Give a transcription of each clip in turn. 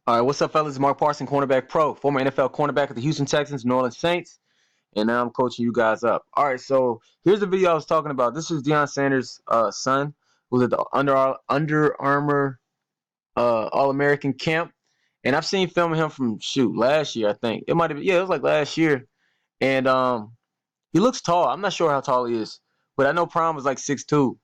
All right, what's up, fellas? Mark Parson, cornerback pro, former NFL cornerback of the Houston Texans, New Orleans Saints, and now I'm coaching you guys up. All right, so here's the video I was talking about. This is Deion Sanders' son, who's at the Under Armour All-American camp, and I've seen film of him from last year. I think it might have been, yeah, it was like last year, and he looks tall. I'm not sure how tall he is, but I know Prime was like 6'2".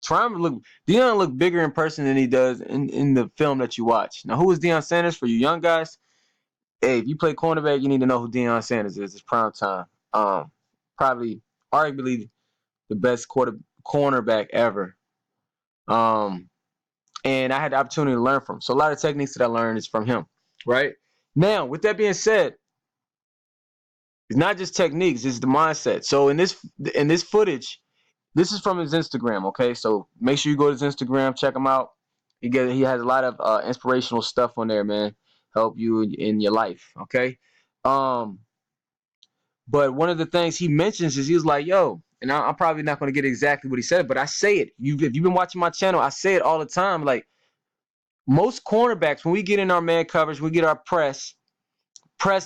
Deion look bigger in person than he does in the film that you watch. Now, who is Deion Sanders for you young guys? Hey, if you play cornerback, you need to know who Deion Sanders is. It's prime time. Probably, arguably, the best cornerback ever. And I had the opportunity to learn from him. So a lot of techniques that I learned is from him. Right now, with that being said, it's not just techniques; it's the mindset. So in this footage, this is from his Instagram. Okay, so make sure you go to his Instagram, check him out. He has a lot of inspirational stuff on there, man. Help you in your life. Okay. But one of the things he mentions is he was like, yo, and I'm probably not going to get exactly what he said, but I say it. If you've been watching my channel, I say it all the time. Like, most cornerbacks, when we get in our man coverage, we get our press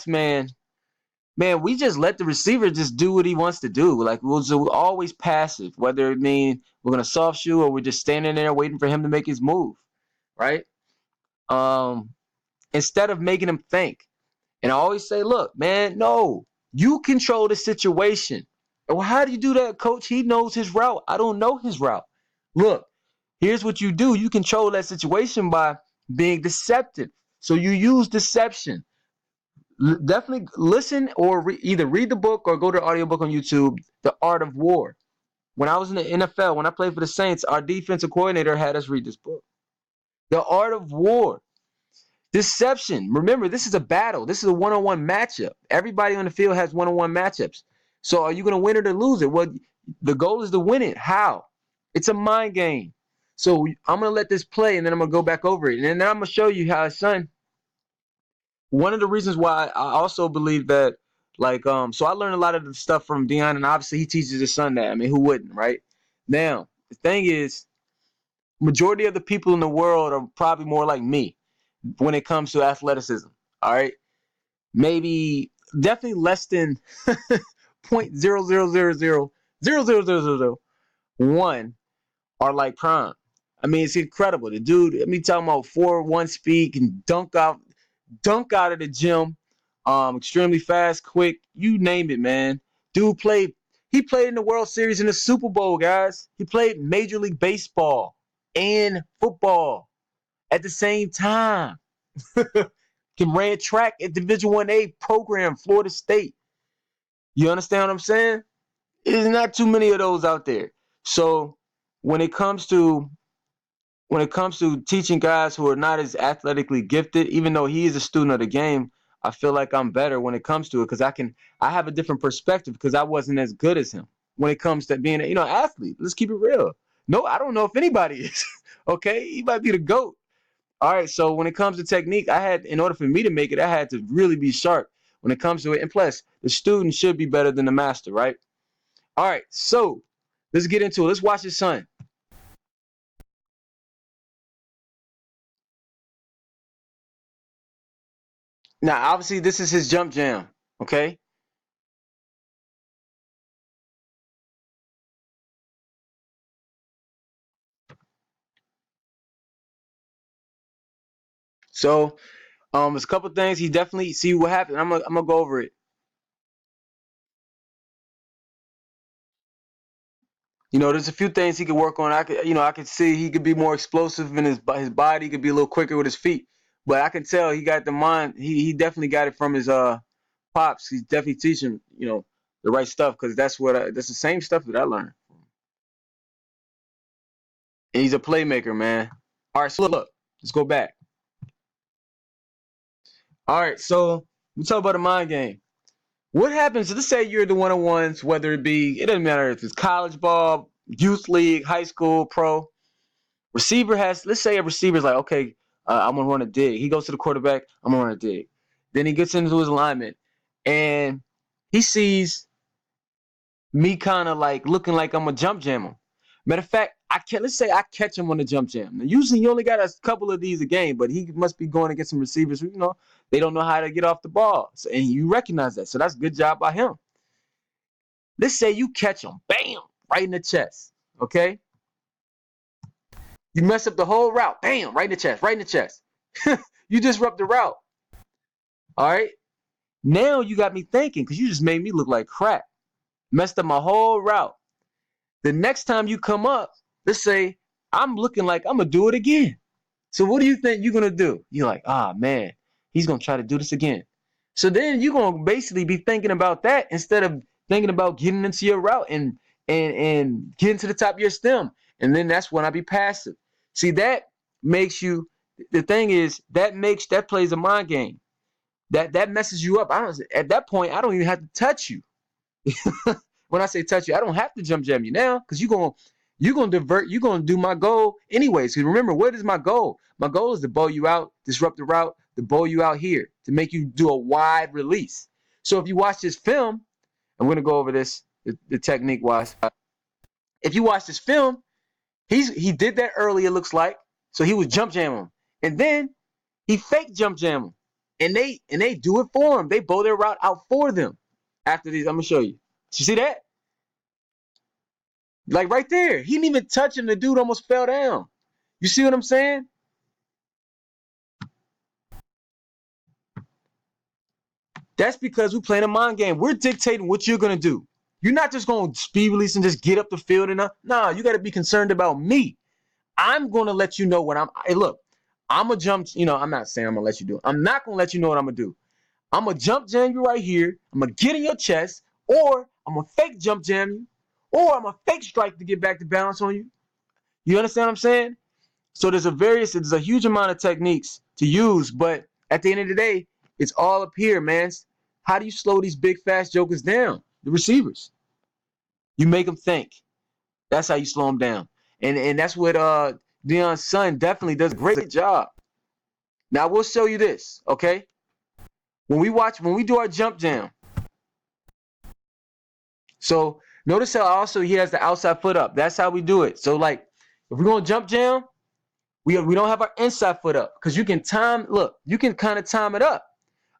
man, we just let the receiver just do what he wants to do. Like, we're always passive, whether it mean we're going to soft shoe or we're just standing there waiting for him to make his move, right? Instead of making him think. And I always say, look, man, no, you control the situation. Well, how do you do that, coach? He knows his route. I don't know his route. Look, here's what you do. You control that situation by being deceptive. So you use deception. Definitely listen or either read the book or go to the audiobook on YouTube, The Art of War. When I was in the NFL, when I played for the Saints, our defensive coordinator had us read this book. The Art of War. Deception. Remember, this is a battle. This is a one-on-one matchup. Everybody on the field has one-on-one matchups. So are you going to win it or lose it? Well, the goal is to win it. How? It's a mind game. So I'm going to let this play, and then I'm going to go back over it. And then I'm going to show you how his son, one of the reasons why I also believe that, like, so I learned a lot of the stuff from Deion, and obviously he teaches his son that. I mean, who wouldn't, right? Now, the thing is, majority of the people in the world are probably more like me when it comes to athleticism. All right. Maybe definitely less than 0.000000001 are like Prime. I mean, it's incredible. The dude, I mean, talking about 4.1 speed, can dunk out of the gym, extremely fast, quick, you name it, man. He played in the World Series and the Super Bowl, guys. He played Major League Baseball and football at the same time. Can ran track at Division 1A program, Florida State. You understand what I'm saying? There's not too many of those out there. So when it comes to teaching guys who are not as athletically gifted, even though he is a student of the game, I feel like I'm better when it comes to it because I have a different perspective because I wasn't as good as him when it comes to being an athlete. Let's keep it real. No, I don't know if anybody is. Okay, he might be the GOAT. All right, so when it comes to technique, in order for me to make it, I had to really be sharp when it comes to it. And plus, the student should be better than the master, right? All right, so let's get into it. Let's watch his son. Now, obviously, this is his jump jam, okay? So, there's a couple things he definitely see what happened. I'm gonna go over it. There's a few things he could work on. I could see he could be more explosive in his body. He could be a little quicker with his feet. But I can tell he got the mind. He definitely got it from his pops. He's definitely teaching the right stuff because that's the same stuff that I learned. And he's a playmaker, man. All right, so look, let's go back. All right, so we talk about the mind game. What happens? Let's say you're the one-on-ones, whether it doesn't matter if it's college ball, youth league, high school, pro. Let's say a receiver's like, okay, I'm gonna run a dig. He goes to the quarterback, I'm gonna run a dig. Then he gets into his alignment, and he sees me kind of like looking like I'm a jump jam him. Matter of fact, let's say I catch him on the jump jam. Now, usually you only got a couple of these a game, but he must be going against some receivers who, they don't know how to get off the ball. So, and you recognize that. So that's a good job by him. Let's say you catch him, bam, right in the chest. Okay? You mess up the whole route, bam, right in the chest, right in the chest. You disrupt the route. All right? Now you got me thinking, because you just made me look like crap. Messed up my whole route. The next time you come up, let's say I'm looking like I'm going to do it again. So what do you think you're going to do? You're like, man, he's going to try to do this again. So then you're going to basically be thinking about that instead of thinking about getting into your route and getting to the top of your stem. And then that's when I be passive. See, that makes you, the thing is, that plays a mind game. That messes you up. At that point, I don't even have to touch you. When I say touch you, I don't have to jump jam you now, because you're gonna divert, you're gonna do my goal anyways. Because remember, what is my goal? My goal is to bowl you out, disrupt the route, to bowl you out here, to make you do a wide release. So if you watch this film, I'm gonna go over this, the technique wise. If you watch this film, he did that early, it looks like. So he was jump jamming him. And then he fake jump jam him. And they do it for him. They bowl their route out for them. After these, I'm gonna show you. You see that? Like right there. He didn't even touch him. The dude almost fell down. You see what I'm saying? That's because we're playing a mind game. We're dictating what you're gonna do. You're not just gonna speed release and just get up the field and nah, you gotta be concerned about me. I'm gonna let you know what hey, look, I'm gonna jump, I'm not saying I'm gonna let you do it. I'm not gonna let you know what I'm gonna do. I'm gonna jump jam you right here. I'm gonna get in your chest, or I'm gonna fake jump jam you, or I'm gonna fake strike to get back to balance on you. You understand what I'm saying? So there's a huge amount of techniques to use, but at the end of the day, it's all up here, man. How do you slow these big fast jokers down? The receivers. You make them think. That's how you slow them down. And that's what Deion's son definitely does a great job. Now we'll show you this, okay? When we do our jump jam. So notice how also he has the outside foot up. That's how we do it. So like if we're gonna jump jam, we don't have our inside foot up, because you can kind of time it up.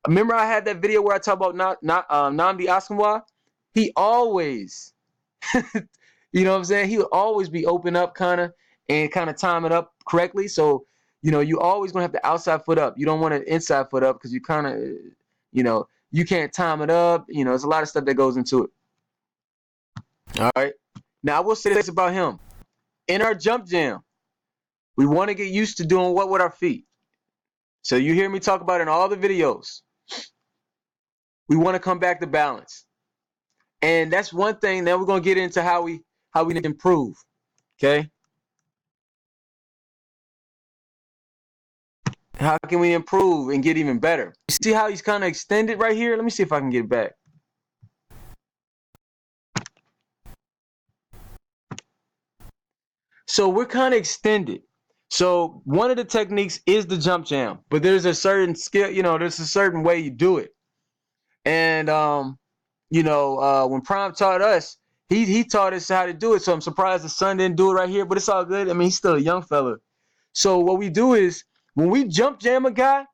Remember I had that video where I talk about Nnamdi Asomugha? He always, you know what I'm saying? He would always be open up and kind of time it up correctly. So, you always gonna have the outside foot up. You don't want an inside foot up, because you kind of, you can't time it up. There's a lot of stuff that goes into it. All right. Now I will say this about him. In our jump jam, we want to get used to doing what with our feet. So you hear me talk about it in all the videos. We want to come back to balance. And that's one thing. Now we're going to get into how we need to improve. Okay? How can we improve and get even better? You see how he's kind of extended right here? Let me see if I can get it back. So we're kind of extended. So one of the techniques is the jump jam, but there's a certain skill, there's a certain way you do it. And when Prime taught us, he taught us how to do it. So I'm surprised the son didn't do it right here, but it's all good. I mean, he's still a young fella. So what we do is when we jump jam a guy,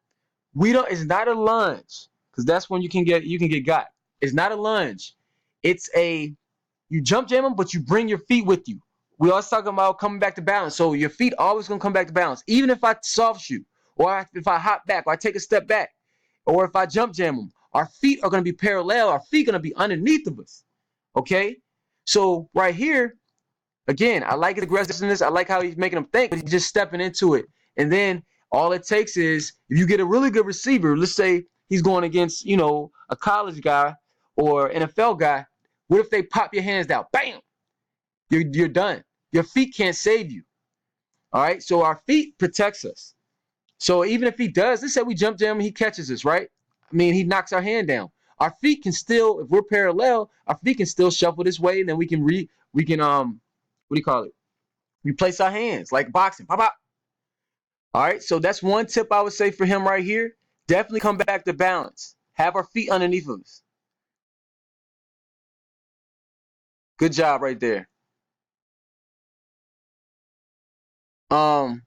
it's not a lunge, because that's when you can get got. It's not a lunge. It's you jump jam him, but you bring your feet with you. We always talking about coming back to balance. So your feet always gonna come back to balance. Even if I soft shoot, or if I hop back, or I take a step back, or if I jump jam them, our feet are gonna be parallel. Our feet are gonna be underneath of us. Okay? So right here, again, I like his aggressiveness. I like how he's making them think, but he's just stepping into it. And then all it takes is, if you get a really good receiver, let's say he's going against, a college guy or NFL guy, what if they pop your hands down? Bam! You're done. Your feet can't save you. All right? So our feet protects us. So even if he does, let's say we jump jam and he catches us, right? I mean, he knocks our hand down. Our feet can still, if we're parallel, our feet can still shuffle this way, and then we can what do you call it? Replace our hands like boxing. Pop, pop. All right, so that's one tip I would say for him right here. Definitely come back to balance. Have our feet underneath us. Good job right there. Um,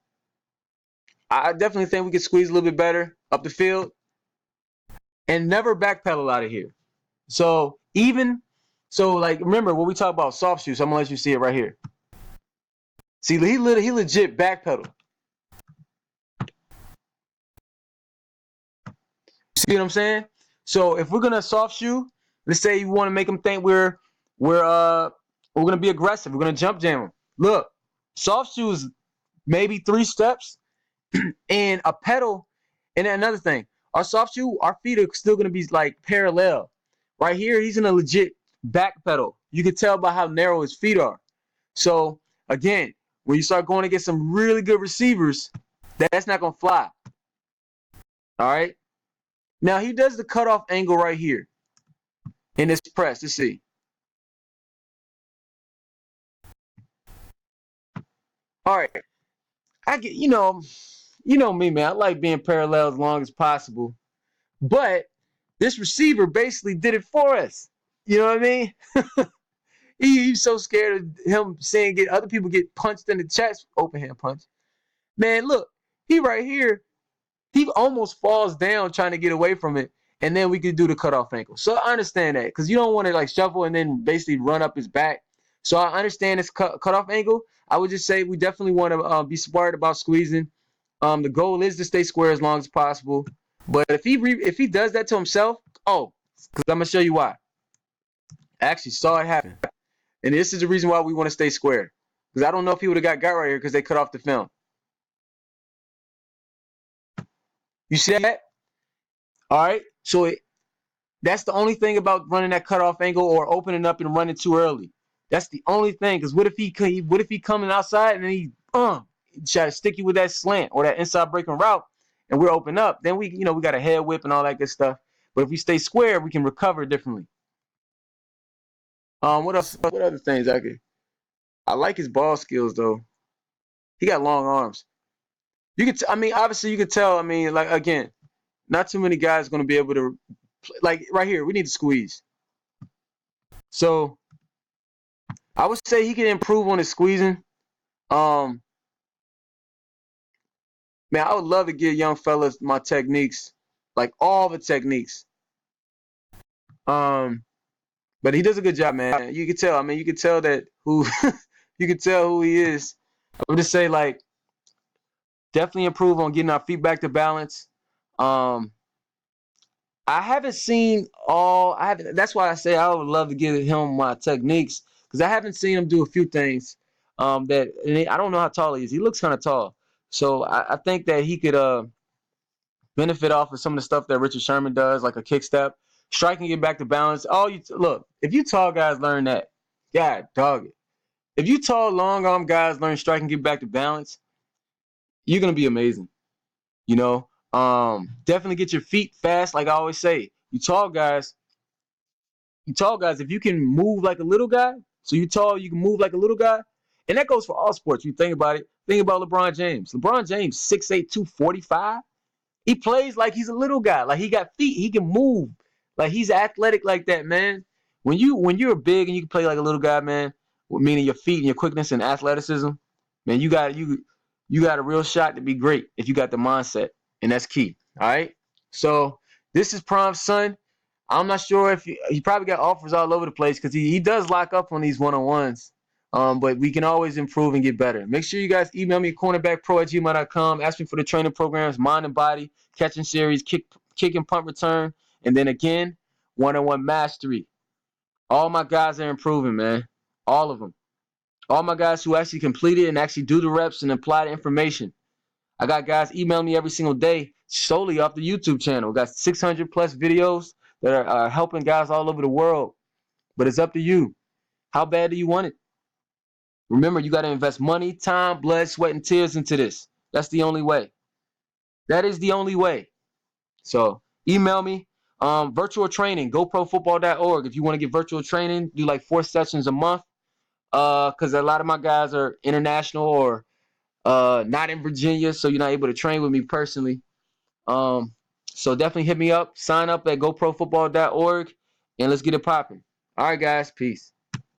I definitely think we could squeeze a little bit better up the field and never backpedal out of here. So like remember when we talk about soft shoes, I'm gonna let you see it right here. See, he legit backpedal. See what I'm saying? So if we're gonna soft shoe, let's say you want to make them think we're gonna be aggressive. We're gonna jump jam them. Look, soft shoes maybe 3 steps and a pedal. And then another thing, our soft shoe, our feet are still gonna be like parallel. Right here, he's in a legit back pedal. You can tell by how narrow his feet are. So again, when you start going against some really good receivers, that's not gonna fly. All right. Now he does the cutoff angle right here in this press. Let's see. All right. I get you know me, man. I like being parallel as long as possible. But this receiver basically did it for us. You know what I mean? He's so scared of him seeing get other people get punched in the chest, open hand punch. Man, look, he right here, he almost falls down trying to get away from it, and then we could do the cutoff ankle. So I understand that because you don't want to like shuffle and then basically run up his back. So I understand this cutoff angle. I would just say we definitely want to be smart about squeezing. The goal is to stay square as long as possible. But if he does that to himself, because I'm gonna show you why. I actually saw it happen, and this is the reason why we want to stay square. Because I don't know if he would have got right here because they cut off the film. You see that? All right. So that's the only thing about running that cutoff angle or opening up and running too early. That's the only thing. Because what if he coming outside and then he try to stick you with that slant or that inside breaking route, and we're open up? Then we got a head whip and all that good stuff. But if we stay square, we can recover differently. What else? What other things I could? I like his ball skills though. He got long arms. You could. I mean, obviously you could tell. I mean, like again, not too many guys going to be able to. Like right here, we need to squeeze. So I would say he can improve on his squeezing. Um, man, I would love to give young fellas my techniques, like all the techniques. Um, but he does a good job, man. You can tell. I mean, you can tell that who you can tell who he is. I would just say like definitely improve on getting our feet back to balance. Um, I haven't seen all. I haven't. That's why I say I would love to give him my techniques because I haven't seen him do a few things. That and I don't know how tall he is. He looks kind of tall, so I think that he could benefit off of some of the stuff that Richard Sherman does, like a kick step, striking, get back to balance. Look, if you tall guys learn that, God dog it. If you tall long arm guys learn striking, get back to balance, you're gonna be amazing. You know, definitely get your feet fast. Like I always say, you tall guys, if you can move like a little guy, so you tall, you can move like a little guy, and that goes for all sports. You think about it. Think about LeBron James. LeBron James, 6'8", 245. He plays like he's a little guy. Like he got feet. He can move. Like he's athletic like that, man. When you're big and you can play like a little guy, man, meaning your feet and your quickness and athleticism, man, you got a real shot to be great if you got the mindset, and that's key. All right. So this is Prom's son. I'm not sure if he probably got offers all over the place because he does lock up on these one-on-ones. But we can always improve and get better. Make sure you guys email me cornerbackpro@gmail.com. Ask me for the training programs, mind and body, catching series, kick and punt return, and then again, one-on-one mastery. All my guys are improving, man. All of them. All my guys who actually complete it and actually do the reps and apply the information. I got guys email me every single day solely off the YouTube channel. Got 600 plus videos that are helping guys all over the world. But it's up to you. How bad do you want it? Remember, you got to invest money, time, blood, sweat, and tears into this. That's the only way. That is the only way. So email me. Virtual training, goprofootball.org. If you want to get virtual training, do like 4 sessions a month. Because a lot of my guys are international or not in Virginia, so you're not able to train with me personally. So definitely hit me up. Sign up at goprofootball.org, and let's get it popping. All right, guys. Peace.